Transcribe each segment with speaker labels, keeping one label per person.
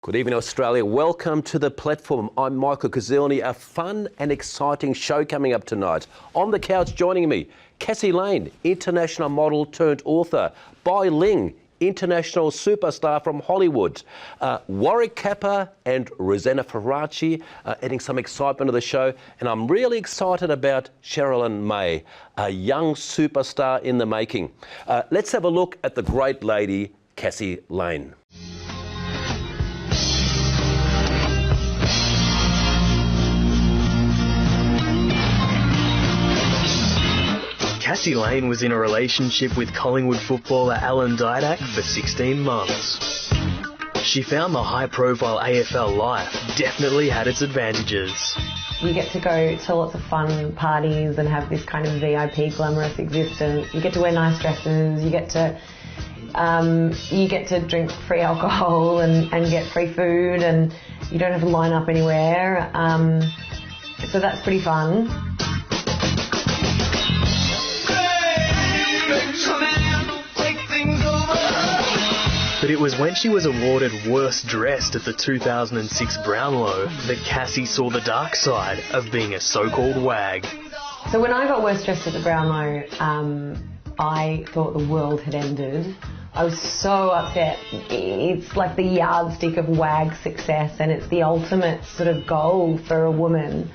Speaker 1: Good evening, Australia. Welcome to the platform. I'm Michael Kazilny. A fun and exciting show coming up tonight. On the couch joining me, Cassie Lane, international model turned author. Bai Ling, international superstar from Hollywood. Warwick Capper and Rosanna Faraci adding some excitement to the show. And I'm really excited about Sherilyn May, a young superstar in the making. Let's have a look at the great lady, Cassie Lane.
Speaker 2: Cassie Lane was in a relationship with Collingwood footballer Alan Didak for 16 months. She found the high-profile AFL life definitely had its advantages.
Speaker 3: You get to go to lots of fun parties and have this kind of VIP glamorous existence. You get to wear nice dresses, you get to drink free alcohol and get free food, and you don't have to line up anywhere. So that's pretty fun.
Speaker 2: But it was when she was awarded Worst Dressed at the 2006 Brownlow that Cassie saw the dark side of being a so-called wag.
Speaker 3: So when I got Worst Dressed at the Brownlow, I thought the world had ended. I was so upset. It's like the yardstick of wag success, and it's the ultimate sort of goal for a woman.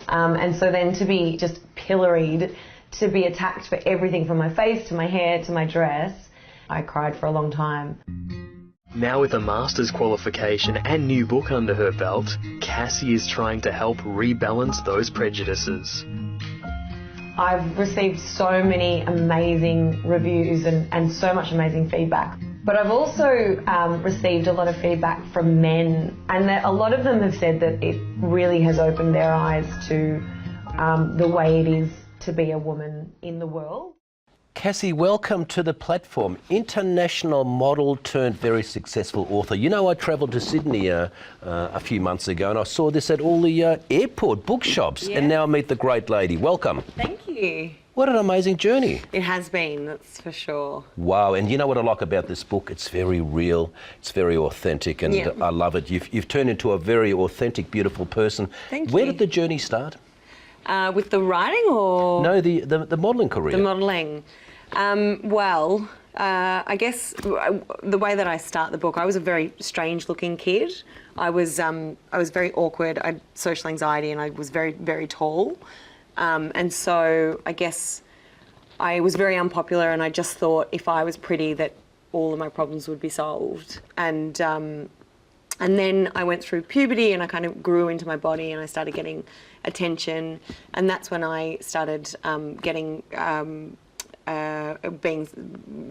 Speaker 3: And so then to be just pilloried, to be attacked for everything from my face to my hair to my dress, I cried for a long time.
Speaker 2: Now with a master's qualification and new book under her belt, Cassie is trying to help rebalance those prejudices.
Speaker 3: I've received so many amazing reviews and so much amazing feedback. But I've also received a lot of feedback from men, and a lot of them have said that it really has opened their eyes to the way it is to be a woman in the world.
Speaker 1: Cassie, welcome to the platform. International model turned very successful author. You know, I travelled to Sydney a few months ago and I saw this at all the airport bookshops, and now I meet the great lady. Welcome.
Speaker 4: Thank you.
Speaker 1: What an amazing journey.
Speaker 4: It has been, that's for sure.
Speaker 1: Wow, and you know what I like about this book? It's very real, it's very authentic, and I love it. You've turned into a very authentic, beautiful person.
Speaker 4: Thank you.
Speaker 1: Where did the journey start?
Speaker 4: With the writing or?
Speaker 1: No, the modelling career.
Speaker 4: The modelling. I guess the way that I start the book, I was a very strange-looking kid. I was very awkward. I had social anxiety, and I was very, very tall. And so I guess I was very unpopular, and I just thought if I was pretty that all of my problems would be solved. And then I went through puberty, and I kind of grew into my body, and I started getting attention, and that's when I started being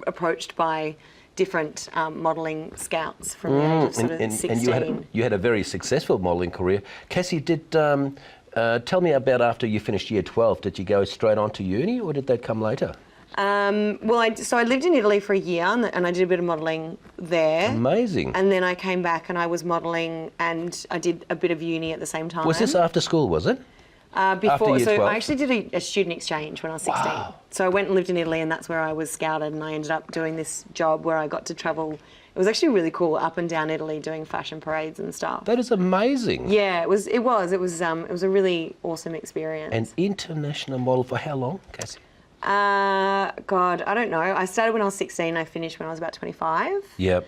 Speaker 4: approached by different modelling scouts from the age of sort of 16.
Speaker 1: And you had a very successful modelling career. Cassie, tell me about after you finished year 12, did you go straight on to uni, or did that come later?
Speaker 4: So I lived in Italy for a year, and I did a bit of modelling there.
Speaker 1: Amazing.
Speaker 4: And then I came back and I was modelling, and I did a bit of uni at the same time.
Speaker 1: Was this after school, was it?
Speaker 4: Before, so
Speaker 1: 12?
Speaker 4: I actually did a student exchange when I was 16.
Speaker 1: Wow.
Speaker 4: So I went and lived in Italy, and that's where I was scouted, and I ended up doing this job where I got to travel. It was actually really cool, up and down Italy doing fashion parades and stuff.
Speaker 1: That is amazing.
Speaker 4: Yeah, it was a really awesome experience.
Speaker 1: An international model for how long, Cassie?
Speaker 4: God, I don't know. I started when I was 16. I finished when I was about 25.
Speaker 1: Yep.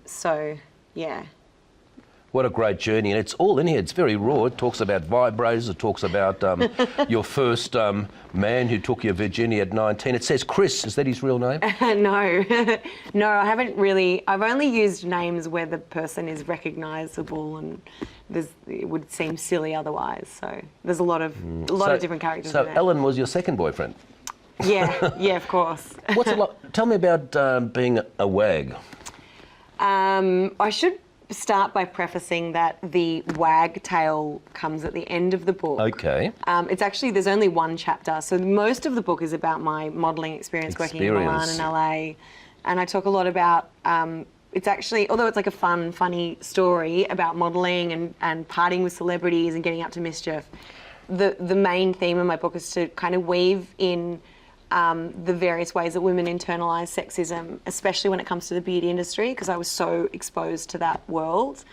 Speaker 4: So, yeah.
Speaker 1: What a great journey, and it's all in here. It's very raw. It talks about vibrators. It talks about your first man who took your virginity at 19. It says Chris. Is that his real name?
Speaker 4: No, no, I haven't really. I've only used names where the person is recognisable, and it would seem silly otherwise. So there's a lot of different characters.
Speaker 1: So
Speaker 4: in there.
Speaker 1: Ellen was your second boyfriend.
Speaker 4: Yeah, of course.
Speaker 1: What's it like? Tell me about being a wag.
Speaker 4: I should start by prefacing that the wag tale comes at the end of the book.
Speaker 1: Okay.
Speaker 4: It's actually, there's only one chapter. So most of the book is about my modelling experience working in Milan and LA. And I talk a lot about, it's actually, although it's like a funny story about modelling and partying with celebrities and getting up to mischief, the main theme of my book is to kind of weave in the various ways that women internalise sexism, especially when it comes to the beauty industry, because I was so exposed to that world.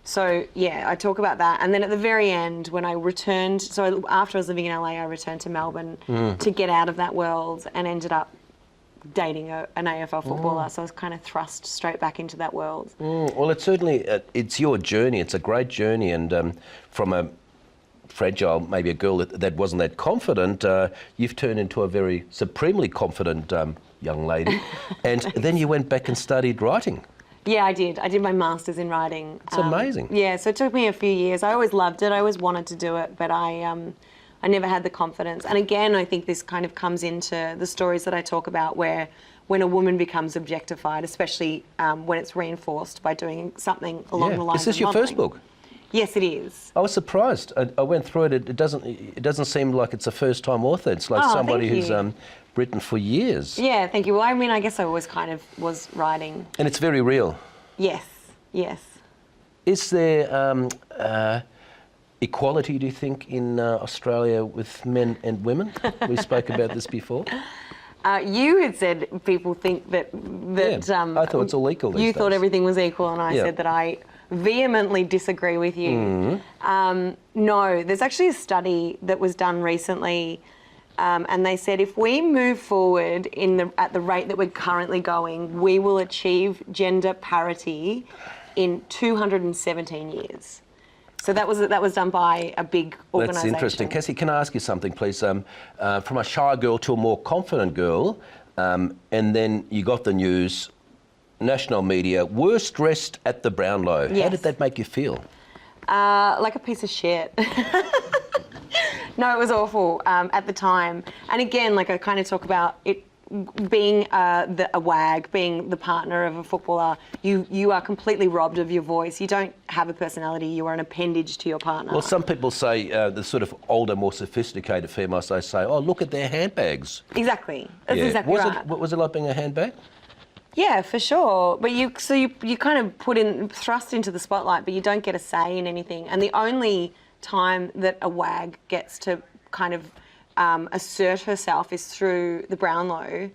Speaker 4: So yeah, I talk about that. And then at the very end, when I returned, so after I was living in LA, I returned to Melbourne to get out of that world and ended up dating an AFL footballer. So I was kind of thrust straight back into that world.
Speaker 1: Well, it's certainly, it's your journey. It's a great journey. And from a fragile, maybe a girl that wasn't that confident, you've turned into a very supremely confident young lady. And then you went back and studied writing.
Speaker 4: Yeah, I did. I did my master's in writing.
Speaker 1: It's amazing.
Speaker 4: Yeah, so it took me a few years. I always loved it. I always wanted to do it, but I never had the confidence. And again, I think this kind of comes into the stories that I talk about where when a woman becomes objectified, especially when it's reinforced by doing something along the lines of
Speaker 1: Is this your
Speaker 4: modelling.
Speaker 1: first book?
Speaker 4: Yes, it is.
Speaker 1: I was surprised. I went through it. It doesn't seem like it's a first-time author. It's like somebody
Speaker 4: thank
Speaker 1: who's
Speaker 4: you.
Speaker 1: written for years.
Speaker 4: Yeah, thank you. Well, I mean, I guess I always kind of was writing.
Speaker 1: And it's very real.
Speaker 4: Yes, yes.
Speaker 1: Is there equality, do you think, in Australia with men and women? We spoke about this before.
Speaker 4: You had said people think that
Speaker 1: I thought it's all equal these
Speaker 4: You
Speaker 1: days.
Speaker 4: thought everything was equal, and I said that I vehemently disagree with you. No, there's actually a study that was done recently, and they said if we move forward at the rate that we're currently going, we will achieve gender parity in 217 years. So that was done by a big organisation.
Speaker 1: That's interesting. Cassie, can I ask you something, please? From a shy girl to a more confident girl, and then you got the news, national media, worst dressed at the Brownlow.
Speaker 4: Yes.
Speaker 1: How did that make you feel?
Speaker 4: Like a piece of shit. No, it was awful at the time. And again, like I kind of talk about it being a wag, being the partner of a footballer, you are completely robbed of your voice. You don't have a personality. You are an appendage to your partner.
Speaker 1: Well, some people say, the sort of older, more sophisticated females, they say, oh, look at their handbags.
Speaker 4: Exactly. That's exactly right.
Speaker 1: Was it like being a handbag?
Speaker 4: Yeah, for sure. But you kind of thrust into the spotlight, but you don't get a say in anything. And the only time that a wag gets to kind of assert herself is through the Brownlow.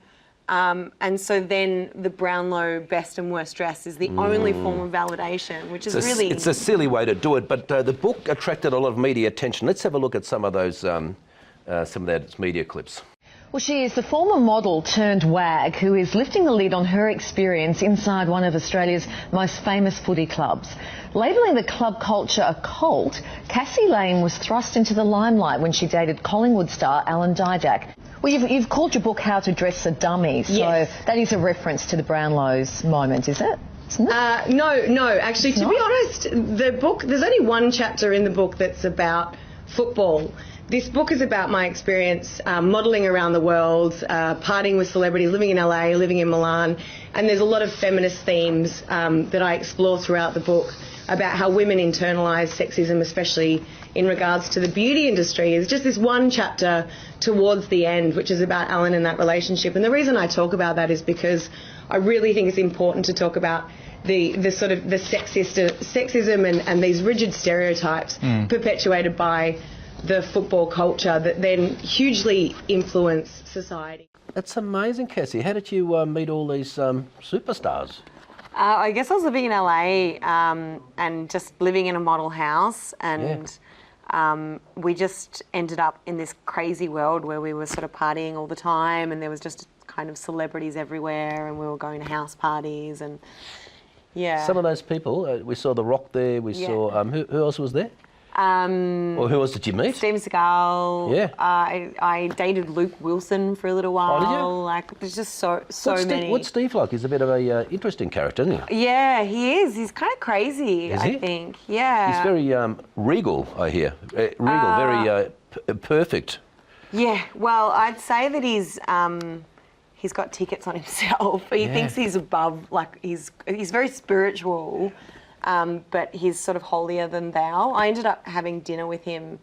Speaker 4: And so then the Brownlow best and worst dress is the only form of validation, which is really...
Speaker 1: It's a silly way to do it, but the book attracted a lot of media attention. Let's have a look at some of those, some of that media clips.
Speaker 5: Well, she is the former model turned wag who is lifting the lid on her experience inside one of Australia's most famous footy clubs. Labelling the club culture a cult, Cassie Lane was thrust into the limelight when she dated Collingwood star Alan Didak. Well, you've called your book How to Dress a Dummy, so
Speaker 3: Yes.
Speaker 5: that is a reference to the Brownlow's moment, is it? Isn't it?
Speaker 3: No. Actually, to be honest, the book, there's only one chapter in the book that's about football. This book is about my experience modelling around the world, partying with celebrities, living in LA, living in Milan, and there's a lot of feminist themes that I explore throughout the book about how women internalise sexism, especially in regards to the beauty industry. It's just this one chapter towards the end, which is about Alan and that relationship. And the reason I talk about that is because I really think it's important to talk about the sort of the sexism and these rigid stereotypes perpetuated by the football culture that then hugely influence society.
Speaker 1: That's amazing, Cassie. How did you meet all these superstars?
Speaker 4: I guess I was living in LA and just living in a model house, and we just ended up in this crazy world where we were sort of partying all the time, and there was just kind of celebrities everywhere, and we were going to house parties, and
Speaker 1: Some of those people, we saw The Rock there, we saw, who else was there? Or who else did you meet?
Speaker 4: Steven Seagal.
Speaker 1: Yeah.
Speaker 4: I dated Luke Wilson for a little while.
Speaker 1: did you?
Speaker 4: Like, there's just so many.
Speaker 1: What's Steve like? He's a bit of a interesting character, isn't he?
Speaker 4: Yeah, he is. He's kind of crazy,
Speaker 1: Is
Speaker 4: I
Speaker 1: he?
Speaker 4: think. Yeah.
Speaker 1: He's very regal, I hear. Regal, very perfect.
Speaker 4: Yeah, well, I'd say that he's got tickets on himself. He thinks he's above, like he's very spiritual, but he's sort of holier than thou. I ended up having dinner with him,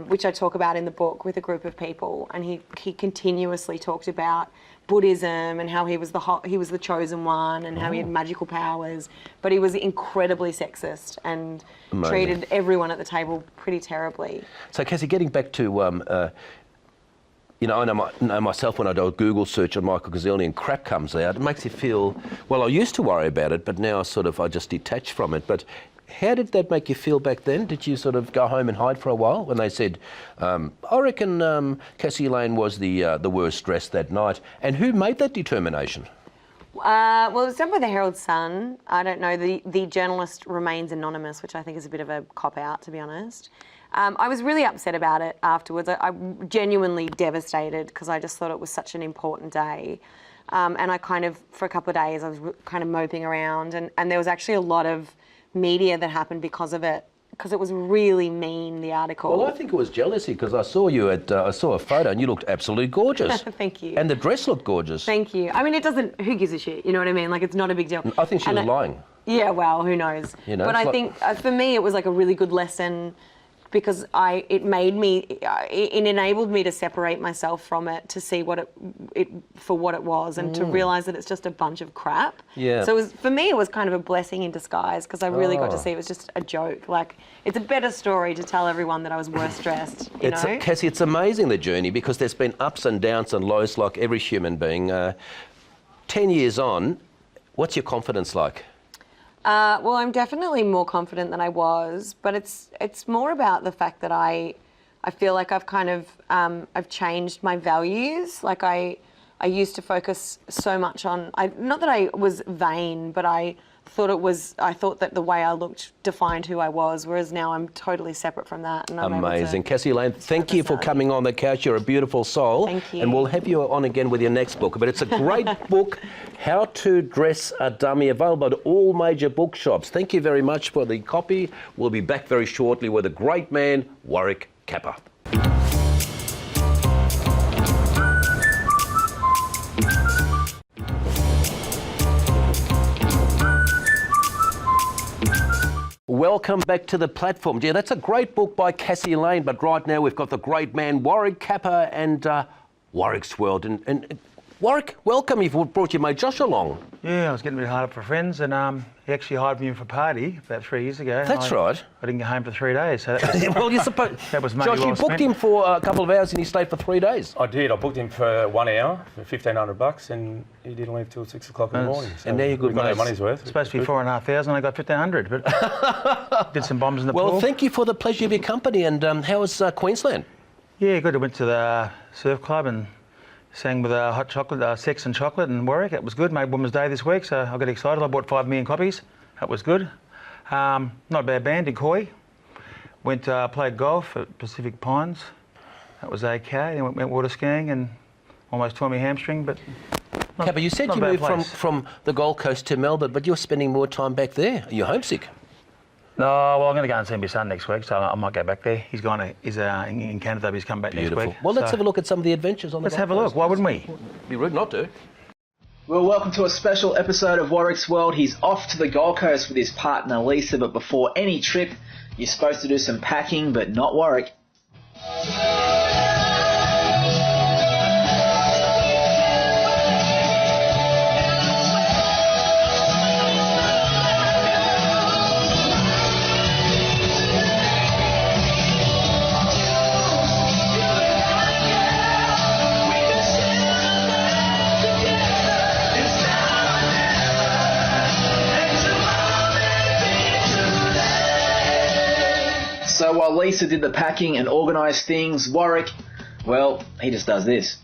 Speaker 4: which I talk about in the book, with a group of people, and he continuously talked about Buddhism and how he was the chosen one and how he had magical powers, but he was incredibly sexist and treated everyone at the table pretty terribly.
Speaker 1: So, Cassie, getting back to you know, know myself when I do a Google search on Michael Kazilny and crap comes out, it makes you feel, well, I used to worry about it, but now I just detach from it. But how did that make you feel back then? Did you sort of go home and hide for a while when they said, I reckon Cassie Lane was the worst dressed that night? And who made that determination?
Speaker 4: Well, it was done by the Herald Sun. I don't know. The journalist remains anonymous, which I think is a bit of a cop-out, to be honest. I was really upset about it afterwards. I'm genuinely devastated because I just thought it was such an important day. And I kind of, for a couple of days, I was kind of moping around. And there was actually a lot of media that happened because of it, because it was really mean, the article.
Speaker 1: Well, I think it was jealousy because I saw you I saw a photo and you looked absolutely gorgeous.
Speaker 4: Thank you.
Speaker 1: And the dress looked gorgeous.
Speaker 4: Thank you. I mean, it doesn't, who gives a shit, you know what I mean? Like, it's not a big deal.
Speaker 1: I think she was lying.
Speaker 4: Yeah, well, who knows?
Speaker 1: You know,
Speaker 4: but I think for me, it was like a really good lesson because it enabled me to separate myself from it, to see what it for what it was, and to realise that it's just a bunch of crap.
Speaker 1: Yeah.
Speaker 4: So for me, it was kind of a blessing in disguise because I really got to see it was just a joke. Like, it's a better story to tell everyone that I was worse dressed. You know?
Speaker 1: Cassie, it's amazing, the journey, because there's been ups and downs and lows like every human being. 10 years on, what's your confidence like?
Speaker 4: Well, I'm definitely more confident than I was, but it's more about the fact that I feel like I've kind of I've changed my values. Like I used to focus so much on, not that I was vain, but I thought that the way I looked defined who I was, whereas now I'm totally separate from that. And I'm
Speaker 1: amazing. Cassie Lane, thank you for coming on the couch. You're a beautiful soul.
Speaker 4: Thank you.
Speaker 1: And we'll have you on again with your next book. But it's a great book, How to Dress a Dummy, available at all major bookshops. Thank you very much for the copy. We'll be back very shortly with a great man, Warwick Capper. Welcome back to the platform. Yeah, that's a great book by Cassie Lane, but right now we've got the great man Warwick Capper and Warwick's World. And Warwick, welcome. You've brought your mate Josh along.
Speaker 6: Yeah, I was getting a bit hard up for friends, and he actually hired me in for a party about 3 years ago.
Speaker 1: That's right.
Speaker 6: I didn't get home for 3 days. So that was,
Speaker 1: well, you're supposed.
Speaker 6: that was money
Speaker 1: Josh,
Speaker 6: well
Speaker 1: you booked
Speaker 6: spent.
Speaker 1: him for a couple of hours and he stayed for 3 days.
Speaker 7: I did. I booked him for 1 hour for $1,500, and he didn't leave till 6 o'clock in the morning. So
Speaker 1: and now you're good
Speaker 7: we got our
Speaker 1: mates.
Speaker 7: money's worth.
Speaker 6: It's supposed to be 4,500. I got 1,500, but did some bombs in the pool.
Speaker 1: Well, thank you for the pleasure of your company. And how was Queensland?
Speaker 6: Yeah, good. I went to the surf club and sang with Hot Chocolate, Sex and Chocolate in Warwick. It was good. Made Women's Day this week, so I got excited. I bought 5 million copies. That was good. Not a bad band in Coy. Went played golf at Pacific Pines. That was okay. Then went water skiing and almost tore my hamstring, but
Speaker 1: Capper, you said you moved from the Gold Coast to Melbourne, but you're spending more time back there. Are you homesick?
Speaker 6: No, well, I'm going to go and see my son next week, so I might go back there. He's in Canada, but he's come back
Speaker 1: Beautiful.
Speaker 6: next week.
Speaker 1: Well, let's have a look at some of the adventures on the
Speaker 6: Let's
Speaker 1: Gold
Speaker 6: have a look.
Speaker 1: Coast.
Speaker 6: Why wouldn't we?
Speaker 1: Be rude not to.
Speaker 8: Well, welcome to a special episode of Warwick's World. He's off to the Gold Coast with his partner Lisa, but before any trip, you're supposed to do some packing, but not Warwick. So while Lisa did the packing and organised things, Warwick, well, he just does this.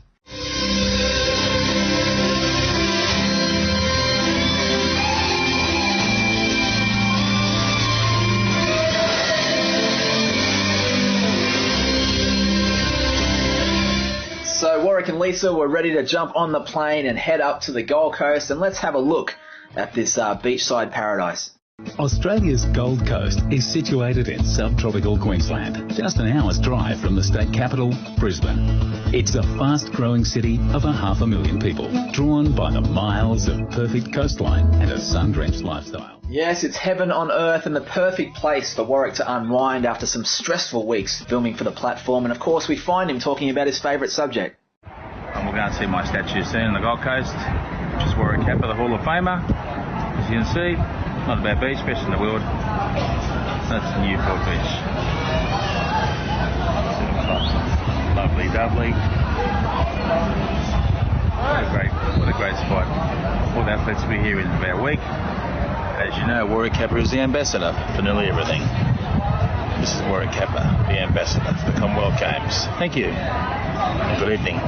Speaker 8: So Warwick and Lisa were ready to jump on the plane and head up to the Gold Coast, and let's have a look at this beachside paradise.
Speaker 9: Australia's Gold Coast is situated in subtropical Queensland, just an hour's drive from the state capital, Brisbane. It's a fast-growing city of 500,000 people, drawn by the miles of perfect coastline and a sun-drenched lifestyle.
Speaker 8: Yes, it's heaven on earth and the perfect place for Warwick to unwind after some stressful weeks filming for the platform, and of course we find him talking about his favourite subject.
Speaker 6: And we'll go and see my statue soon on the Gold Coast, which is Warwick Capper, the Hall of Famer. As you can see, not a bad beach, best in the world. That's Newport Beach. Lovely, lovely.
Speaker 10: What a great spot. All the athletes will be here in about a week. As you know, Warwick Kappa is the ambassador for nearly everything. This is Warwick Kappa, the ambassador for the Commonwealth Games. Thank you. And good evening.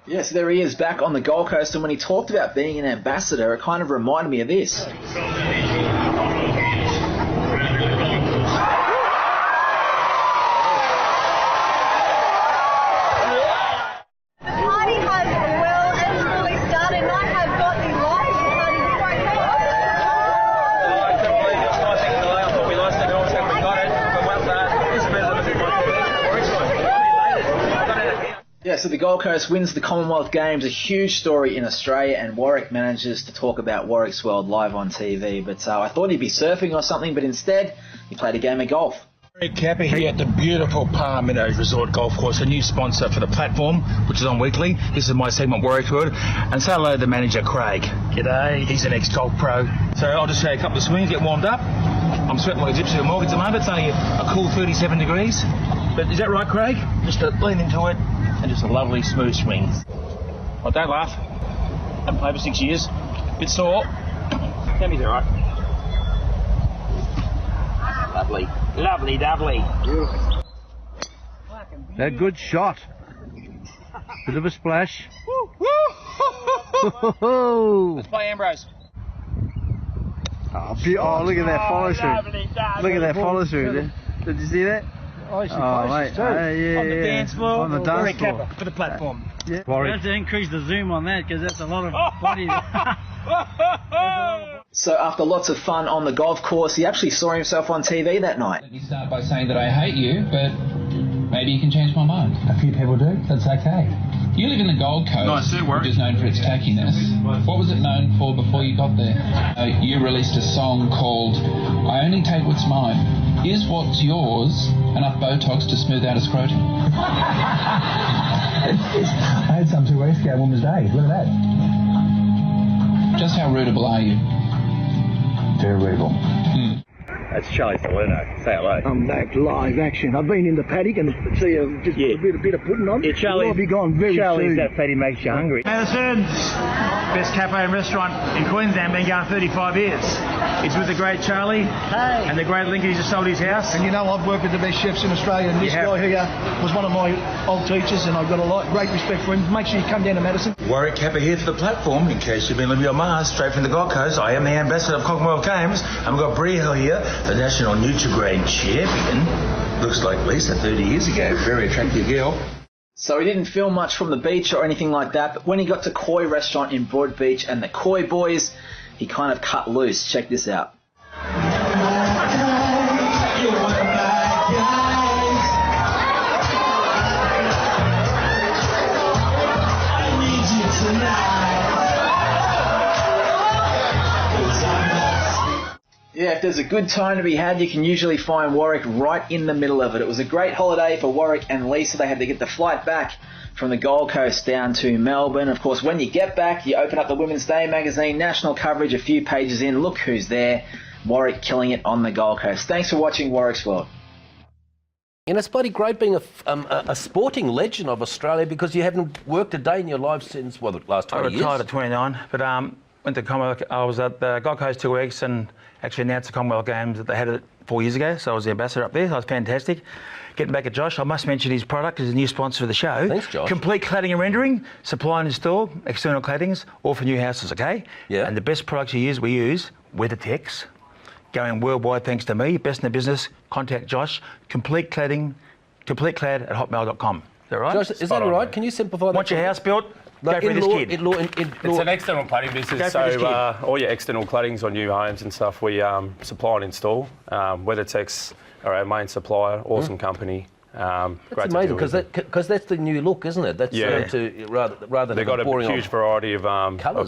Speaker 8: Yes, there he is back on the Gold Coast, and when he talked about being an ambassador, it kind of reminded me of this. Yeah, so the Gold Coast wins the Commonwealth Games, a huge story in Australia, and Warwick manages to talk about Warwick's World live on TV. But I thought he'd be surfing or something, but instead he played a game of golf.
Speaker 10: Warwick Kappa here at the beautiful Palm Meadows Resort Golf Course, a new sponsor for the platform, which is on weekly. This is my segment, Warwick World. And say hello to the manager, Craig. G'day. He's an ex-golf pro. So I'll just say a couple of swings, get warmed up. I'm sweating like a gypsy at Morgan at the moment. It's only a cool 37 degrees. But is that right, Craig? Just lean into it. And just a lovely smooth swing. Well, don't laugh. Haven't played for 6 years. Bit sore. Tammy's all right. Lovely. Lovely, lovely.
Speaker 11: A good shot. Bit of a splash.
Speaker 10: Let's play Ambrose.
Speaker 11: Oh, look at that follow through. Look at that follow through there. Did you see that?
Speaker 10: Oh, mate. On the dance floor.
Speaker 11: On the dance floor.
Speaker 10: For the platform.
Speaker 11: Yeah.
Speaker 12: You have to increase the zoom on that because that's a lot of body.
Speaker 8: So after lots of fun on the golf course, he actually saw himself on TV that night.
Speaker 13: Let me start by saying that I hate you, but maybe you can change my mind. A few people do. That's okay. You live in the Gold Coast, which is known for its tackiness. What was it known for before you got there? You released a song called I Only Take What's Mine. Is what's yours enough Botox to smooth out a scrotum?
Speaker 14: I had some 2 weeks ago, Women's Day. Look at that.
Speaker 13: Just how rootable are you?
Speaker 14: Very readable.
Speaker 10: That's Charlie Salerno. Say hello.
Speaker 11: I'm back live action. I've been in the paddock and see just a bit of pudding on.
Speaker 10: Yeah, Charlie.
Speaker 11: I'll be gone very soon.
Speaker 10: That fatty makes you hungry.
Speaker 6: Madison, best cafe and restaurant in Queensland, been going 35 years. It's with the great Charlie and the great Lincoln. He's just sold his house.
Speaker 11: And you know, I've worked with the best chefs in Australia, and this guy here was one of my old teachers, and I've got great respect for him. Make sure you come down to Madison.
Speaker 10: Warwick Kappa here for the platform, in case you've been living on Mars, straight from the Gold Coast. I am the ambassador of Commonwealth Games, and we've got Brie Hill here, the national Nutrigrain champion. Looks like Lisa 30 years ago. Very attractive girl.
Speaker 8: So he didn't film much from the beach or anything like that, but when he got to Koi restaurant in Broadbeach and the Koi boys, he kind of cut loose. Check this out. Yeah, if there's a good time to be had, you can usually find Warwick right in the middle of it. It was a great holiday for Warwick and Lisa. They had to get the flight back from the Gold Coast down to Melbourne. Of course, when you get back, you open up the Women's Day magazine, national coverage, a few pages in. Look who's there. Warwick killing it on the Gold Coast. Thanks for watching Warwick's World.
Speaker 1: And it's bloody great being a sporting legend of Australia because you haven't worked a day in your life since, the last 20 years?
Speaker 6: I retired at 29, but went to Commonwealth. I was at the Gold Coast 2 weeks and actually announced the Commonwealth Games that they had it 4 years ago, so I was the ambassador up there. So it was fantastic. Getting back at Josh, I must mention his product is a new sponsor of the show.
Speaker 1: Thanks, Josh.
Speaker 6: Complete cladding and rendering, supply and install, external claddings, all for new houses, okay?
Speaker 1: Yeah.
Speaker 6: And the best products we use, WeatherTex, going worldwide thanks to me, best in the business, contact Josh, completeclad at hotmail.com. Is that right?
Speaker 1: Josh, is that all right? Can you simplify that?
Speaker 6: Want your house built? Go for this kid.
Speaker 7: It's an external cladding business, so all your external claddings on new homes and stuff, we supply and install. WeatherTex are our main supplier, awesome company.
Speaker 1: That's amazing because that's the new look, isn't it? That's rather than
Speaker 7: they've got a huge variety of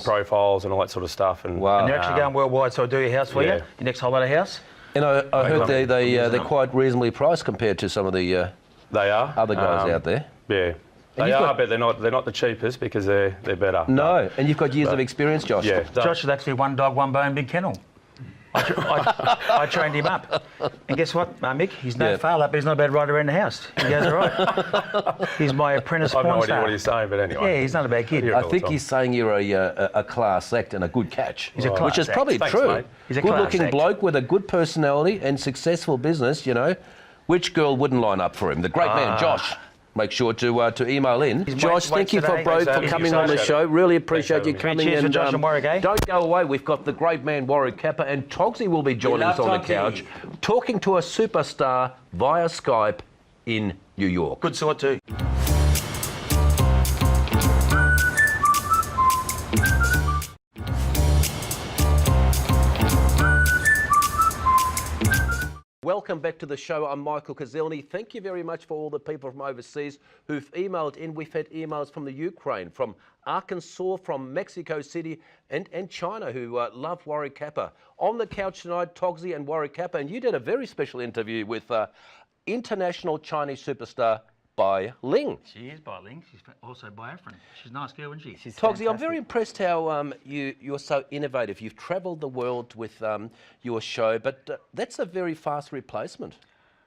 Speaker 7: profiles and all that sort of stuff. And
Speaker 6: wow. And they're actually going worldwide, so I'll do your house for you, your next holiday house.
Speaker 1: And I heard they're quite reasonably priced compared to some of the other guys out there.
Speaker 7: Yeah. They are, but they're not the cheapest because they're better.
Speaker 1: No, and you've got years of experience, Josh.
Speaker 7: Yeah.
Speaker 6: Josh is actually one dog, one bone, big kennel. I trained him up. And guess what, Mick? He's no failure, but he's not a bad rider around the house. He goes all right. He's my apprentice porn
Speaker 7: I have no idea
Speaker 6: star.
Speaker 7: what he's saying, but anyway.
Speaker 6: Yeah, he's not a bad kid.
Speaker 1: I think he's saying you're a class act and a good catch.
Speaker 6: He's a class
Speaker 1: which is
Speaker 6: act.
Speaker 1: probably
Speaker 7: Thanks,
Speaker 1: true.
Speaker 7: mate.
Speaker 6: He's a class
Speaker 1: Good-looking
Speaker 6: act.
Speaker 1: bloke with a good personality and successful business, you know. Which girl wouldn't line up for him? The great man, Josh. Make sure to email in. Josh, thank you for coming on the show. Really appreciate you coming.
Speaker 6: Cheers for
Speaker 1: and
Speaker 6: Josh and Warwick, eh?
Speaker 1: don't go away. We've got the great man Warwick Kappa and Togsy will be joining us on the couch, talking to a superstar via Skype in New York.
Speaker 6: Good sort too.
Speaker 1: Welcome back to the show. I'm Michael Kazilny. Thank you very much for all the people from overseas who've emailed in. We've had emails from the Ukraine, from Arkansas, from Mexico City and China who love Warwick Kappa. On the couch tonight, Togsy and Warwick Kappa, and you did a very special interview with international Chinese superstar Bai Ling.
Speaker 6: She is Bai Ling. She's also biafran. She's a nice girl, isn't she?
Speaker 1: Togsy, I'm very impressed how you're so innovative. You've travelled the world with your show, but that's a very fast replacement.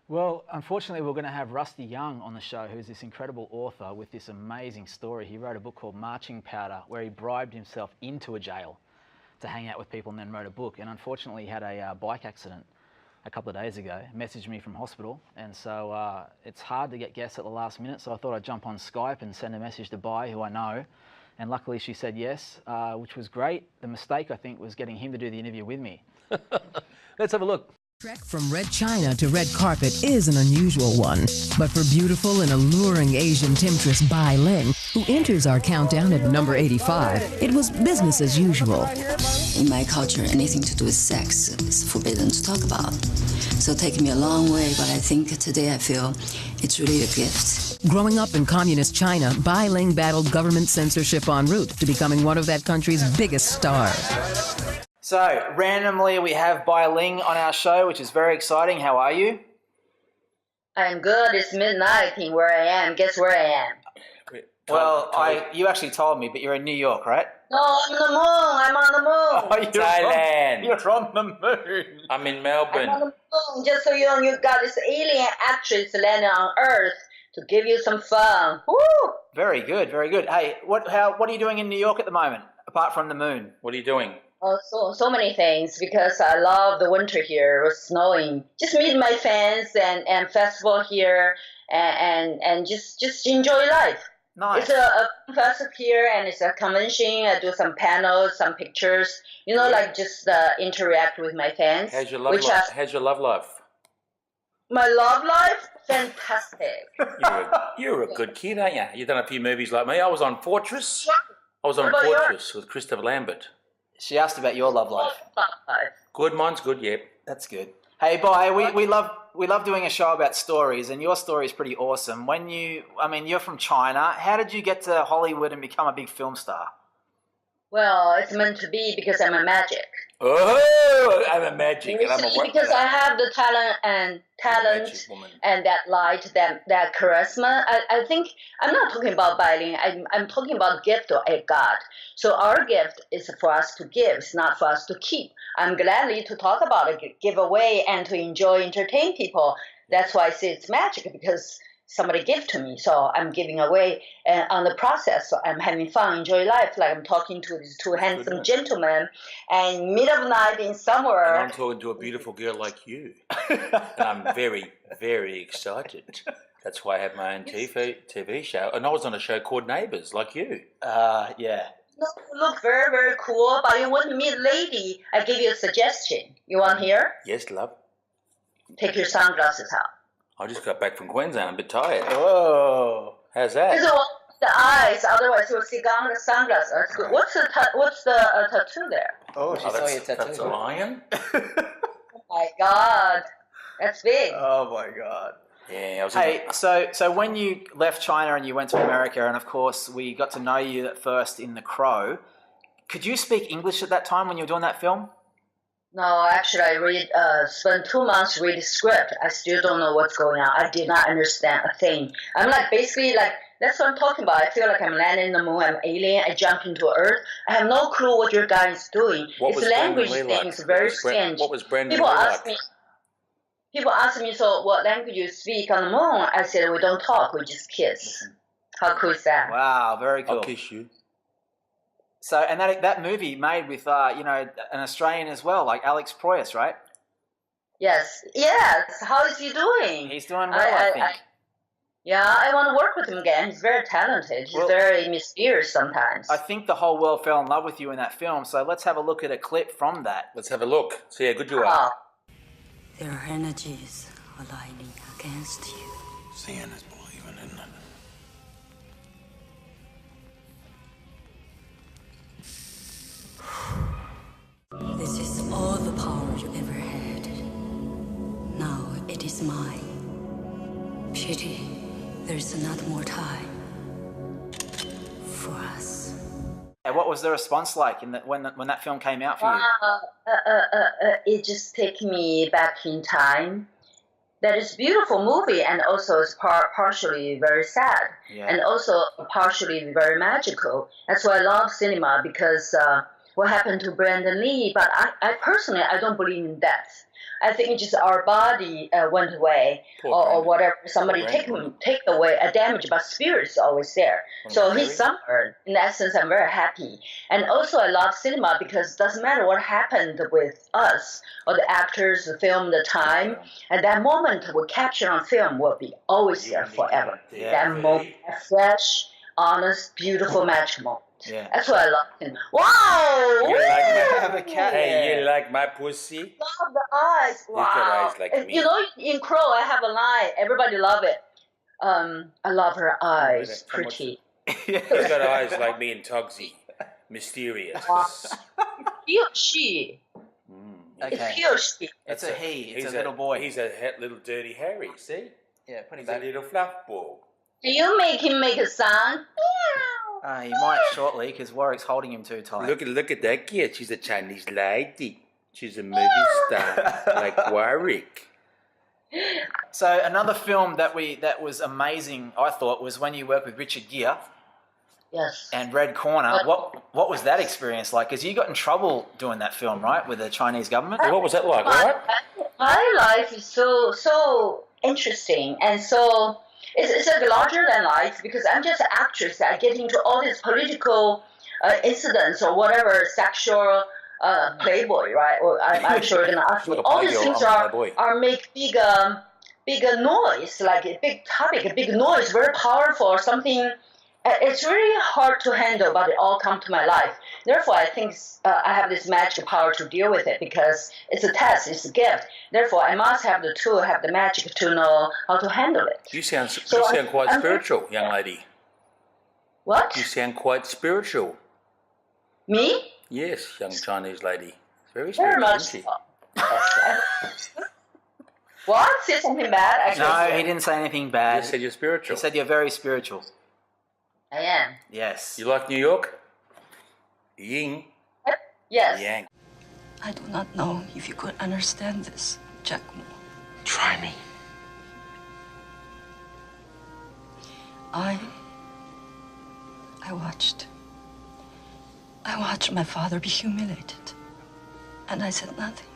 Speaker 15: Well, unfortunately, we're going to have Rusty Young on the show, who's this incredible author with this amazing story. He wrote a book called Marching Powder, where he bribed himself into a jail to hang out with people and then wrote a book. And unfortunately, he had a bike accident a couple of days ago, messaged me from hospital, and so it's hard to get guests at the last minute, so I thought I'd jump on Skype and send a message to Bai, who I know, and luckily she said yes, which was great. The mistake, I think, was getting him to do the interview with me.
Speaker 1: Let's have a look.
Speaker 16: Trek from red china to red carpet is an unusual one, but for beautiful and alluring Asian temptress Bai Ling, who enters our countdown at number 85, it was business as usual.
Speaker 17: In my culture, anything to do with sex is forbidden to talk about. So it taken me a long way, but I think today I feel it's really a gift.
Speaker 16: Growing up in communist China, Bai Ling battled government censorship en route to becoming one of that country's biggest stars.
Speaker 8: So, randomly, we have Bai Ling on our show, which is very exciting. How are you?
Speaker 18: I'm good. It's midnight in where I am. Guess where I am?
Speaker 8: Well, you actually told me, but you're in New York, right?
Speaker 18: No, I'm on the moon. I'm on the moon.
Speaker 8: Oh, you're
Speaker 19: Thailand.
Speaker 8: You're on the moon.
Speaker 19: I'm in
Speaker 18: I'm
Speaker 19: Melbourne.
Speaker 18: on the moon. Just so you know, you got this alien actress landing on Earth to give you some fun. Woo!
Speaker 8: Very good, very good. Hey, what are you doing in New York at the moment, apart from the moon?
Speaker 19: What are you doing?
Speaker 18: Oh, so many things, because I love the winter here. It was snowing. Just meet my fans and festival here and just enjoy life.
Speaker 8: Nice.
Speaker 18: It's a festival here, and it's a convention. I do some panels, some pictures, like just interact with my fans.
Speaker 19: How's your love life? How's your love life?
Speaker 18: My love life? Fantastic.
Speaker 19: You're a good kid, aren't you? You've done a few movies like me. I was on Fortress. I was on
Speaker 18: What about
Speaker 19: Fortress with Christopher Lambert.
Speaker 8: She asked about your love life.
Speaker 19: Good, mine's good, yep.
Speaker 8: That's good. Hey, Bai, we love doing a show about stories, and your story is pretty awesome. You're from China. How did you get to Hollywood and become a big film star?
Speaker 18: Well, it's meant to be because I'm a magic.
Speaker 19: Oh, I'm a magic. And I'm a
Speaker 18: because I have the talent and that light, that charisma. I think I'm not talking about Bai Ling. I'm talking about gift of God. So our gift is for us to give. It's not for us to keep. I'm gladly to talk about it, give away, and to enjoy, entertain people. That's why I say it's magic, because somebody give to me, so I'm giving away on the process. So I'm having fun, enjoy life, like I'm talking to these two handsome gentlemen, and middle of night in somewhere.
Speaker 19: And I'm talking to a beautiful girl like you. And I'm very, very excited. That's why I have my own TV show. And I was on a show called Neighbours, like you.
Speaker 8: Yeah.
Speaker 18: You look very, very cool, but you wouldn't meet lady. I give you a suggestion. You want to hear?
Speaker 19: Yes, love.
Speaker 18: Take your sunglasses out.
Speaker 19: I just got back from Queensland. I'm a bit tired.
Speaker 8: Whoa.
Speaker 19: How's that?
Speaker 18: The eyes, otherwise you'll see down the sunglasses. That's good. What's the tattoo there?
Speaker 8: Oh, she saw your tattoo.
Speaker 19: That's a lion.
Speaker 18: Oh my God, that's big.
Speaker 8: Oh my God.
Speaker 19: Yeah, I was.
Speaker 8: Hey, so when you left China and you went to America, and of course we got to know you at first in The Crow, could you speak English at that time when you were doing that film?
Speaker 18: No, actually, I spent 2 months reading script. I still don't know what's going on. I did not understand a thing. I'm basically That's what I'm talking about. I feel like I'm landing in the moon, I'm an alien, I jump into Earth. I have no clue what your guy is doing.
Speaker 19: What
Speaker 18: It's
Speaker 19: was
Speaker 18: a language
Speaker 19: Brandon Lee
Speaker 18: thing,
Speaker 19: like?
Speaker 18: it's very strange.
Speaker 19: What was Brandon
Speaker 18: People
Speaker 19: Lee
Speaker 18: ask
Speaker 19: like?
Speaker 18: me, so what language you speak on the moon? I said, we don't talk, we just kiss. How cool is that?
Speaker 15: Wow, very cool.
Speaker 19: I'll kiss you.
Speaker 15: So, and that movie made with, you know, an Australian as well, like Alex Proyas, right?
Speaker 18: Yes. How is he doing?
Speaker 15: He's doing well, I think.
Speaker 18: Yeah, I want to work with him again. He's very talented. He's very mysterious sometimes.
Speaker 15: I think the whole world fell in love with you in that film, so let's have a look at a clip from that.
Speaker 19: Let's have a look. See how good you are.
Speaker 17: There are energies aligning against you.
Speaker 19: Seeing is believing, isn't it?
Speaker 17: This is all the power you ever had. Now it is mine. Pity there's not more time for us.
Speaker 15: What was the response like when that film came out for you?
Speaker 18: It just took me back in time. That is a beautiful movie, and also it's partially very sad, and also partially very magical. That's why I love cinema, because what happened to Brandon Lee, but I personally, I don't believe in death. I think just our body went away, or whatever. Somebody take away a damage, but spirit is always there. So he suffered. In that sense, I'm very happy. And also, I love cinema because it doesn't matter what happened with us or the actors, the film, the time, and that moment we capture on film will be always there forever. That moment, fresh, honest, beautiful magic moment.
Speaker 15: Yeah.
Speaker 18: That's what I love him. Wow!
Speaker 19: You like
Speaker 15: have a cat.
Speaker 19: Hey, you like my pussy?
Speaker 18: Love the eyes. Wow.
Speaker 19: He's got eyes like me.
Speaker 18: You know, in Crow, I have a line. Everybody love it. I love her eyes. Pretty.
Speaker 19: He's got eyes like me and Tugsy. Mysterious.
Speaker 18: He or she? It's he or she.
Speaker 15: It's a he. It's a little boy.
Speaker 19: He's a little dirty Harry. See?
Speaker 15: Yeah, put him
Speaker 19: He's
Speaker 15: back.
Speaker 19: a little fluff ball.
Speaker 18: Can you make him make a sound?
Speaker 15: He might shortly, because Warwick's holding him too tight.
Speaker 19: Look at that kid. She's a Chinese lady. She's a movie star like Warwick.
Speaker 15: So another film that was amazing, I thought, was when you worked with Richard Gere.
Speaker 18: Yes.
Speaker 15: And Red Corner. What was that experience like? Because you got in trouble doing that film, right, with the Chinese government?
Speaker 19: What was that like?
Speaker 18: My life is so interesting, and so it's like larger than life, because I'm just an actress. I get into all these political incidents or whatever, sexual playboy, right? Or I'm sure you're gonna ask me. All these things are make big noise, like a big topic, a big noise, very powerful or something. It's really hard to handle, but it all come to my life. Therefore, I think I have this magic power to deal with it, because it's a test, it's a gift. Therefore, I must have the tool, have the magic to know how to handle it.
Speaker 19: You sound quite spiritual, young lady.
Speaker 18: What?
Speaker 19: You sound quite spiritual.
Speaker 18: Me?
Speaker 19: Yes, young Chinese lady. Very
Speaker 18: Very
Speaker 19: spiritual,
Speaker 18: much.
Speaker 19: isn't she?
Speaker 18: What? Say something bad?
Speaker 15: No, he didn't say anything bad.
Speaker 19: He said you're spiritual.
Speaker 15: He said you're very spiritual.
Speaker 18: I am.
Speaker 15: Yes.
Speaker 19: You like New York? Ying.
Speaker 18: Yes.
Speaker 19: Yang.
Speaker 17: I do not know if you could understand this, Jack Moore.
Speaker 19: Try me.
Speaker 17: I watched my father be humiliated, and I said nothing.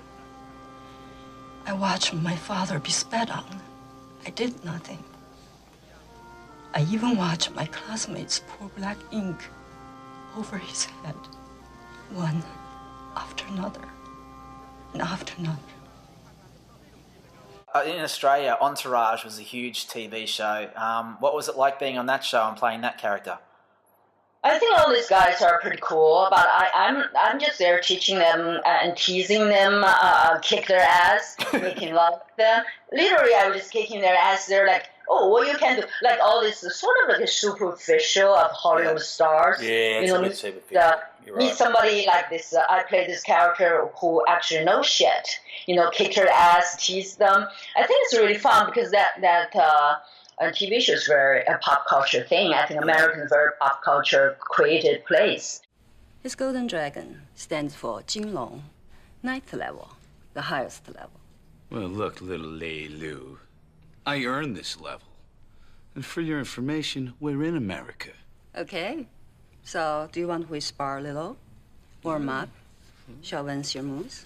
Speaker 17: I watched my father be spat on. I did nothing. I even watched my classmates pour black ink over his head, one after another, and after another.
Speaker 15: In Australia, Entourage was a huge TV show. What was it like being on that show and playing that character?
Speaker 18: I think all these guys are pretty cool, but I'm just there teaching them and teasing them, kick their ass, making love with them. Literally, I was just kicking their ass. They're like, oh, what you can do, like all this sort of like a superficial of Hollywood stars.
Speaker 19: Yeah,
Speaker 18: you know,
Speaker 19: a bit superficial. You're
Speaker 18: meet
Speaker 19: right.
Speaker 18: somebody like this. I play this character who actually knows shit. You know, kick their ass, tease them. I think it's really fun, because that TV show is very a pop culture thing. I think American very pop culture created place.
Speaker 17: His golden dragon stands for Jinlong, ninth level, the highest level.
Speaker 20: Well, look, little Lei Lu, I earned this level. And for your information, we're in America.
Speaker 17: Okay. So, do you want we spar a little? Warm up? Show Vince your moves?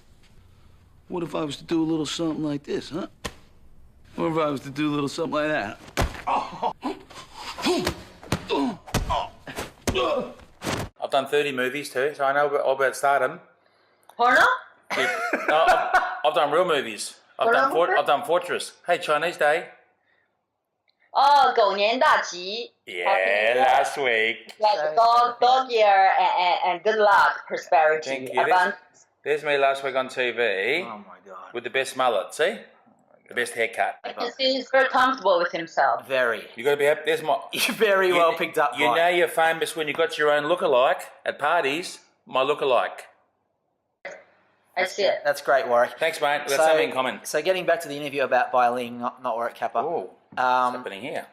Speaker 20: What if I was to do a little something like this, huh? What if I was to do a little something like that?
Speaker 19: I've done 30 movies too, so I know all about stardom.
Speaker 18: Porno?
Speaker 19: Yeah. No, I've done real movies. I've done Fortress. Hey, Chinese Day.
Speaker 18: Oh, 狗年大吉.
Speaker 19: Yeah, last week.
Speaker 18: Like dog year and good luck, prosperity.
Speaker 19: Thank you. There's me last week on TV.
Speaker 15: Oh my God.
Speaker 19: With the best mullet, see? The best haircut.
Speaker 18: I can see he's very comfortable with himself.
Speaker 15: Very.
Speaker 19: You got to be happy. There's my.
Speaker 15: You're very well picked up.
Speaker 19: You know you're famous when you got your own lookalike at parties. My lookalike.
Speaker 18: I see it.
Speaker 15: That's great, Warwick.
Speaker 19: Thanks, mate. We've got something in common.
Speaker 15: So getting back to the interview about Bai Ling, not Warwick Kappa.
Speaker 19: Oh, what's happening here?